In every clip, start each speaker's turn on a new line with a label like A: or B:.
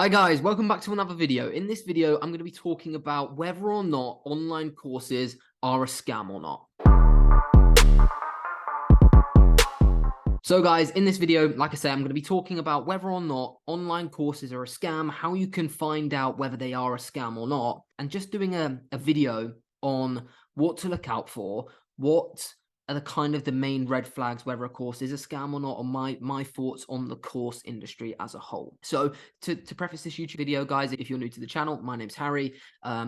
A: Hi guys, welcome back to another video. In this video, I'm going to be talking about whether or not online courses are a scam or not. So guys, in this video, like I say, I'm going to be talking about whether or not online courses are a scam, how you can find out whether they are a scam or not, and just doing a video on what to look out for, what are the main red flags, whether a course is a scam or not, or my thoughts on the course industry as a whole. So to preface this YouTube video, guys, if you're new to the channel, my name's Harry.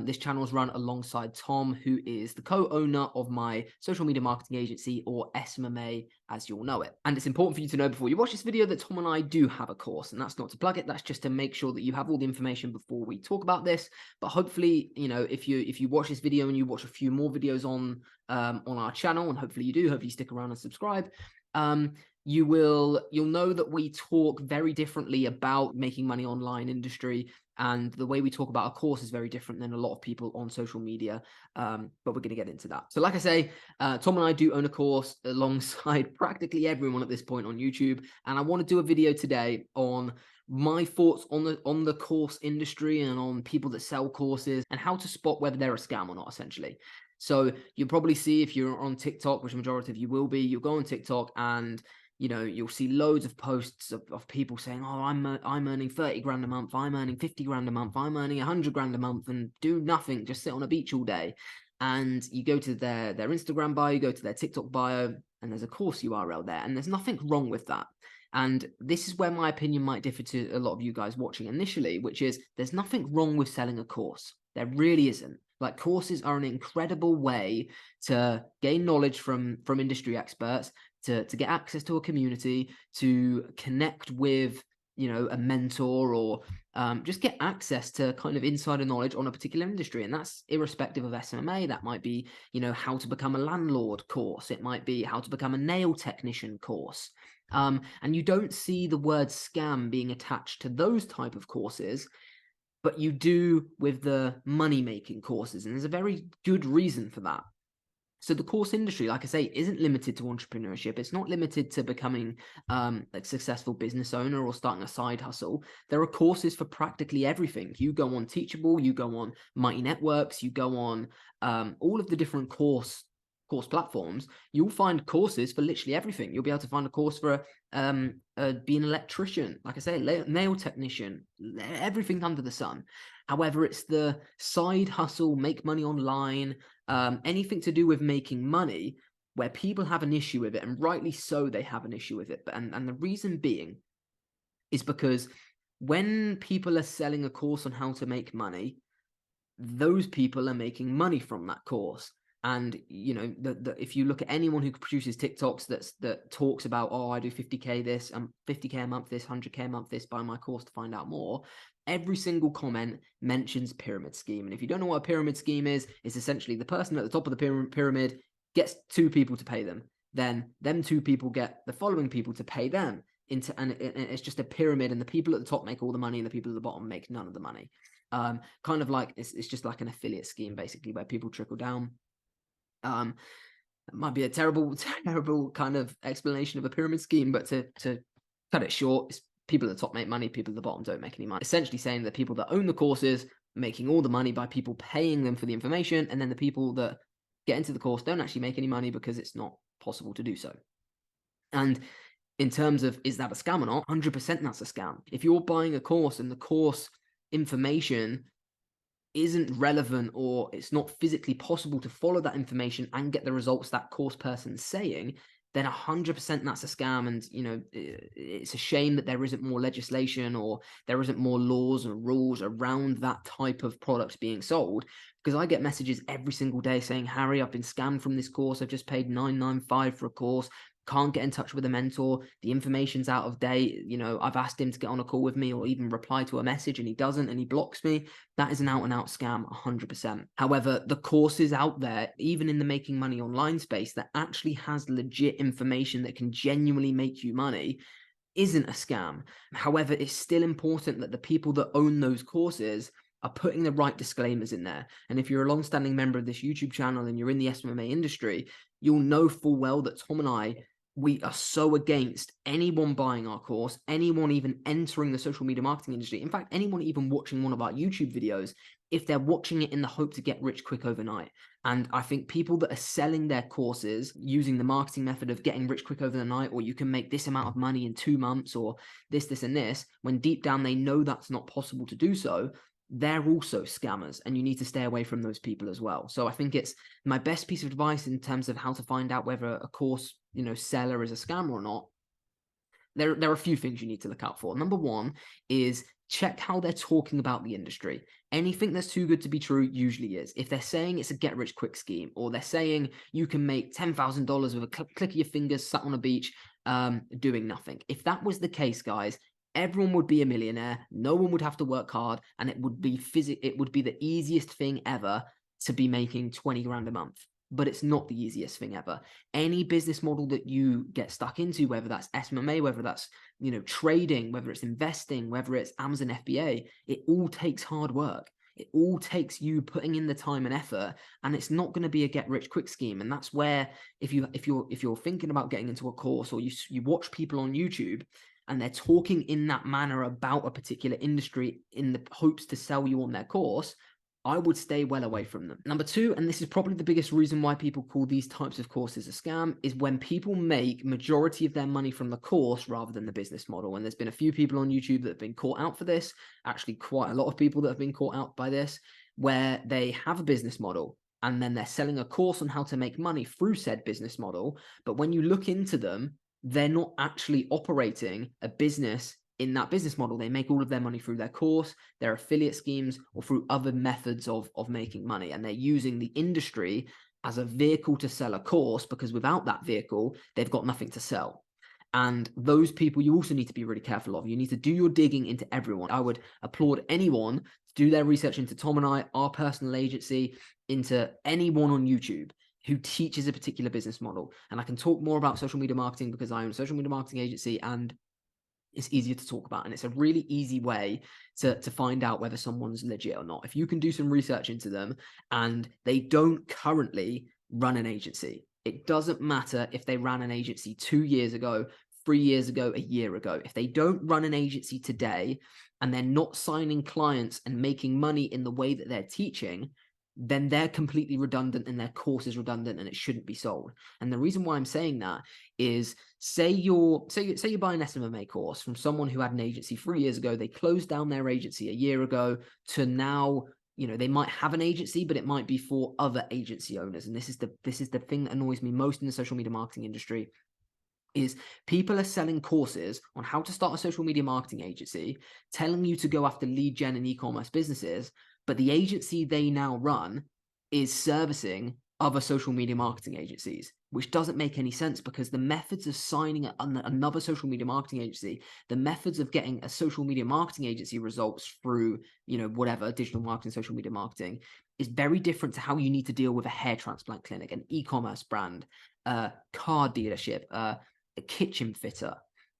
A: This channel is run alongside Tom, who is the co-owner of my social media marketing agency, or SMMA, as you'll know it. And it's important for you to know before you watch this video that Tom and I do have a course, and that's not to plug it, that's just to make sure that you have all the information before we talk about this. But hopefully, you know, if you watch this video and you watch a few more videos on our channel, and hopefully you do, hopefully you stick around and subscribe, you'll know that we talk very differently about making money online industry, and the way we talk about a course is very different than a lot of people on social media, but we're going to get into that. So like I say, Tom and I do own a course alongside practically everyone at this point on YouTube, and I want to do a video today on my thoughts on the course industry and on people that sell courses and how to spot whether they're a scam or not, essentially. So you'll probably see, if you're on TikTok, which the majority of you will be, you'll go on TikTok and you'll see loads of posts of people saying, oh, I'm earning 30 grand a month, I'm earning 50 grand a month, I'm earning 100 grand a month, and do nothing, just sit on a beach all day. And you go to their Instagram bio, you go to their TikTok bio, and there's a course URL there, and there's nothing wrong with that. And this is where my opinion might differ to a lot of you guys watching initially, which is there's nothing wrong with selling a course. There really isn't. Like, courses are an incredible way to gain knowledge from industry experts, to get access to a community, to connect with, a mentor, or just get access to kind of insider knowledge on a particular industry. And that's irrespective of SMMA. That might be, how to become a landlord course. It might be how to become a nail technician course. And you don't see the word scam being attached to those type of courses, but you do with the money-making courses, and there's a very good reason for that. So the course industry, like I say, isn't limited to entrepreneurship. It's not limited to becoming a successful business owner or starting a side hustle. There are courses for practically everything. You go on Teachable, you go on Mighty Networks, you go on all of the different course platforms. You'll find courses for literally everything. You'll be able to find a course for being an electrician, like I say, nail technician, everything under the sun. However, it's the side hustle, make money online, anything to do with making money, where people have an issue with it, and rightly so, they have an issue with it. And the reason being is because when people are selling a course on how to make money, those people are making money from that course. And if you look at anyone who produces TikToks that talks about, oh, I do 50k this, 50k a month this, 100k a month this, buy my course to find out more, every single comment mentions pyramid scheme. And if you don't know what a pyramid scheme is, it's essentially the person at the top of the pyramid gets two people to pay them, then them two people get the following people to pay them, and it's just a pyramid, and the people at the top make all the money and the people at the bottom make none of the money. Kind of like it's just like an affiliate scheme, basically, where people trickle down. It might be a terrible kind of explanation of a pyramid scheme, but to cut it short, it's people at the top make money, people at the bottom don't make any money. Essentially saying that people that own the courses making all the money by people paying them for the information, and then the people that get into the course don't actually make any money because it's not possible to do so. And in terms of, is that a scam or not? 100% that's a scam. If you're buying a course and the course information isn't relevant, or it's not physically possible to follow that information and get the results that course person's saying, then 100% that's a scam. And it's a shame that there isn't more legislation, or there isn't more laws and rules around that type of product being sold, because I get messages every single day saying, Harry, I've been scammed from this course, I've just paid $995 for a course, can't get in touch with a mentor, the information's out of date, I've asked him to get on a call with me or even reply to a message, and he doesn't, and he blocks me. That is an out-and-out scam, 100%. However, the courses out there, even in the making money online space, that actually has legit information that can genuinely make you money, isn't a scam. However, it's still important that the people that own those courses are putting the right disclaimers in there. And if you're a long-standing member of this YouTube channel and you're in the SMMA industry, you'll know full well that Tom and I we are so against anyone buying our course, anyone even entering the social media marketing industry. In fact, anyone even watching one of our YouTube videos, if they're watching it in the hope to get rich quick overnight. And I think people that are selling their courses using the marketing method of getting rich quick overnight, or you can make this amount of money in 2 months, or this, and this, when deep down they know that's not possible to do so, they're also scammers, and you need to stay away from those people as well. So I think it's my best piece of advice in terms of how to find out whether a course, seller is a scammer or not. There are a few things you need to look out for. Number one is check how they're talking about the industry. Anything that's too good to be true usually is. If they're saying it's a get rich quick scheme, or they're saying you can make $10,000 with a click of your fingers sat on a beach doing nothing. If that was the case, guys, everyone would be a millionaire. No one would have to work hard, and it would be the easiest thing ever to be making 20 grand a month. But it's not the easiest thing ever. Any business model that you get stuck into, whether that's SMMA, whether that's trading, whether it's investing, whether it's Amazon FBA, it all takes hard work. It all takes you putting in the time and effort, and it's not going to be a get rich quick scheme. And that's where if you're thinking about getting into a course, or you watch people on YouTube and they're talking in that manner about a particular industry in the hopes to sell you on their course, I would stay well away from them. Number two, and this is probably the biggest reason why people call these types of courses a scam, is when people make majority of their money from the course rather than the business model. And there's been a few people on YouTube that have been caught out for this, actually quite a lot of people that have been caught out by this, where they have a business model and then they're selling a course on how to make money through said business model. But when you look into them, they're not actually operating a business in that business model. They make all of their money through their course, their affiliate schemes, or through other methods of making money. And they're using the industry as a vehicle to sell a course, because without that vehicle, they've got nothing to sell. And those people you also need to be really careful of. You need to do your digging into everyone. I would applaud anyone to do their research into Tom and I, our personal agency, into anyone on YouTube who teaches a particular business model. And I can talk more about social media marketing because I own a social media marketing agency, and it's easier to talk about, and it's a really easy way to find out whether someone's legit or not. If you can do some research into them and they don't currently run an agency, it doesn't matter if they ran an agency 2 years ago, 3 years ago, a year ago. If they don't run an agency today and they're not signing clients and making money in the way that they're teaching, then they're completely redundant and their course is redundant and it shouldn't be sold. And the reason why I'm saying that is, say you buy an SMMA course from someone who had an agency 3 years ago, they closed down their agency a year ago, to now, they might have an agency, but it might be for other agency owners. And this is the thing that annoys me most in the social media marketing industry, is people are selling courses on how to start a social media marketing agency, telling you to go after lead gen and e-commerce businesses, but the agency they now run is servicing other social media marketing agencies, which doesn't make any sense, because the methods of signing another social media marketing agency, the methods of getting a social media marketing agency results through, whatever, digital marketing, social media marketing, is very different to how you need to deal with a hair transplant clinic, an e-commerce brand, a car dealership, a kitchen fitter.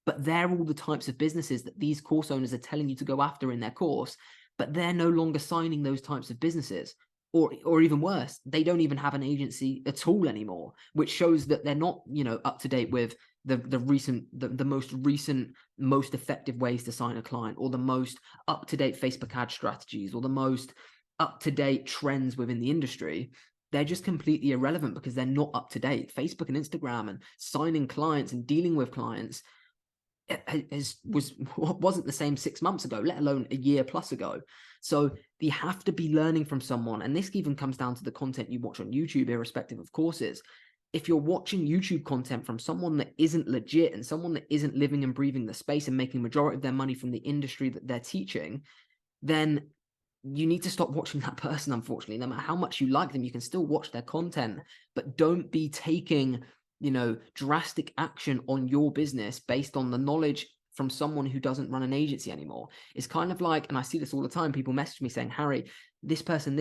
A: But they're all the types of businesses that these course owners are telling you to go after in their course, but they're no longer signing those types of businesses. Or even worse, they don't even have an agency at all anymore, which shows that they're not, up to date with the most recent, most effective ways to sign a client, or the most up-to-date Facebook ad strategies, or the most up-to-date trends within the industry. They're just completely irrelevant because they're not up to date. Facebook and Instagram and signing clients and dealing with clients wasn't the same 6 months ago, let alone a year plus ago. So you have to be learning from someone, and this even comes down to the content you watch on YouTube, irrespective of courses. If you're watching YouTube content from someone that isn't legit and someone that isn't living and breathing the space and making majority of their money from the industry that they're teaching, then you need to stop watching that person. Unfortunately, no matter how much you like them, you can still watch their content, but don't be taking drastic action on your business based on the knowledge from someone who doesn't run an agency anymore. It's kind of like, and I see this all the time, people message me saying, Harry, this person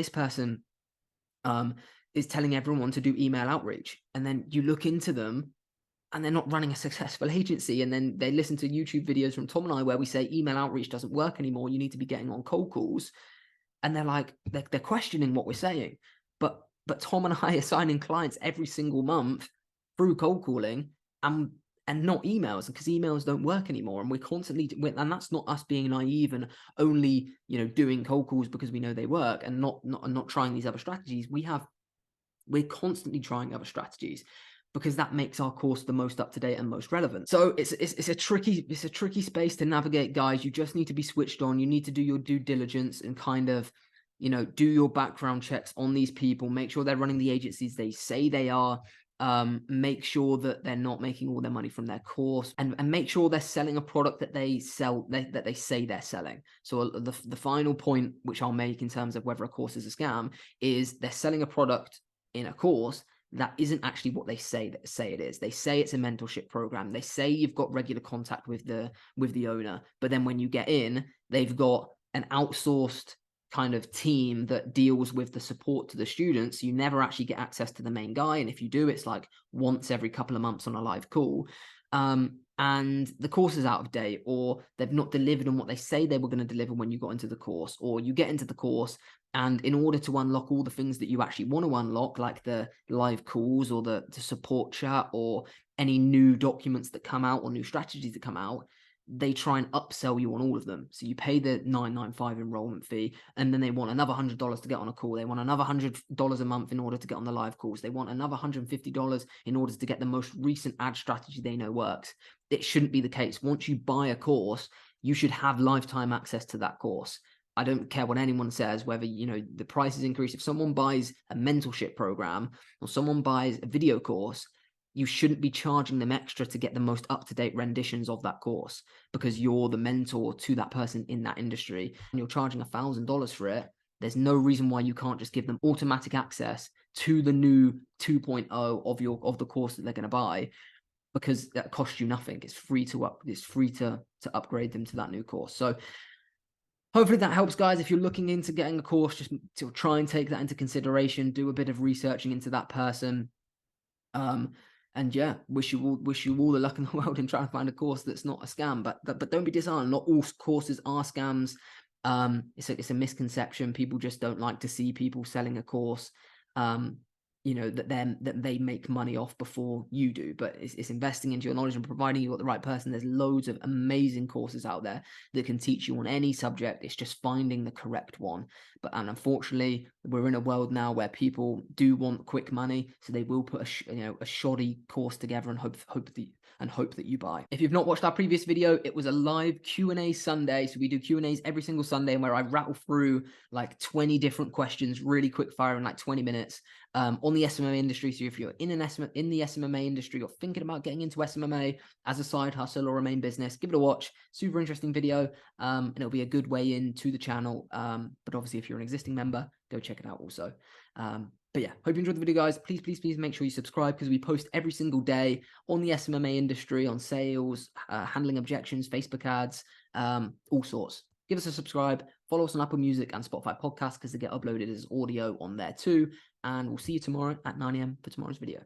A: is telling everyone to do email outreach. And then you look into them and they're not running a successful agency. And then they listen to YouTube videos from Tom and I where we say email outreach doesn't work anymore. You need to be getting on cold calls. And they're like, they're questioning what we're saying. But Tom and I are signing clients every single month through cold calling, and and not emails, because emails don't work anymore. And we're constantly, and that's not us being naive and only, doing cold calls because we know they work and not trying these other strategies. We're constantly trying other strategies because that makes our course the most up to date and most relevant. So it's a tricky space to navigate, guys. You just need to be switched on. You need to do your due diligence and kind of, do your background checks on these people. Make sure they're running the agencies they say they are. Make sure that they're not making all their money from their course, and make sure they're selling a product that they sell, that they say they're selling. So the final point, which I'll make in terms of whether a course is a scam, is they're selling a product in a course that isn't actually what they say it is. They say it's a mentorship program. They say you've got regular contact with the owner, but then when you get in, they've got an outsourced kind of team that deals with the support to the students. You never actually get access to the main guy, and if you do, it's like once every couple of months on a live call. And the course is out of date, or they've not delivered on what they say they were going to deliver when you got into the course, or you get into the course and in order to unlock all the things that you actually want to unlock, like the live calls or the support chat or any new documents that come out or new strategies that come out, they try and upsell you on all of them. So you pay the $9.95 enrollment fee, and then they want another $100 to get on a call. They want another $100 a month in order to get on the live calls. They want another $150 in order to get the most recent ad strategy they know works. It shouldn't be the case. Once you buy a course, you should have lifetime access to that course. I don't care what anyone says, whether, the price is increased. If someone buys a mentorship program or someone buys a video course, you shouldn't be charging them extra to get the most up-to-date renditions of that course because you're the mentor to that person in that industry and you're charging $1,000 for it. There's no reason why you can't just give them automatic access to the new 2.0 of the course that they're going to buy, because that costs you nothing. It's free to upgrade them to that new course. So hopefully that helps, guys. If you're looking into getting a course, just to try and take that into consideration, do a bit of researching into that person. And yeah, wish you all the luck in the world in trying to find a course that's not a scam. But don't be disheartened. Not all courses are scams. It's a misconception. People just don't like to see people selling a course. That they make money off before you do, but it's investing into your knowledge and providing you with the right person. There's loads of amazing courses out there that can teach you on any subject. It's just finding the correct one. And unfortunately, we're in a world now where people do want quick money, so they will put a shoddy course together and hope that you buy. If you've not watched our previous video, it was a live Q&A Sunday. So we do Q&As every single Sunday, where I rattle through like 20 different questions really quick fire in like 20 minutes. On the SMMA industry. So if you're in the SMMA industry or thinking about getting into SMMA as a side hustle or a main business, give it a watch. Super interesting video, and it'll be a good way into the channel. But obviously, if you're an existing member, go check it out also. But yeah, hope you enjoyed the video, guys. Please make sure you subscribe, because we post every single day on the SMMA industry, on sales, handling objections, Facebook ads, all sorts. Give us a subscribe, follow us on Apple Music and Spotify podcasts, because they get uploaded as audio on there too. And we'll see you tomorrow at 9 AM for tomorrow's video.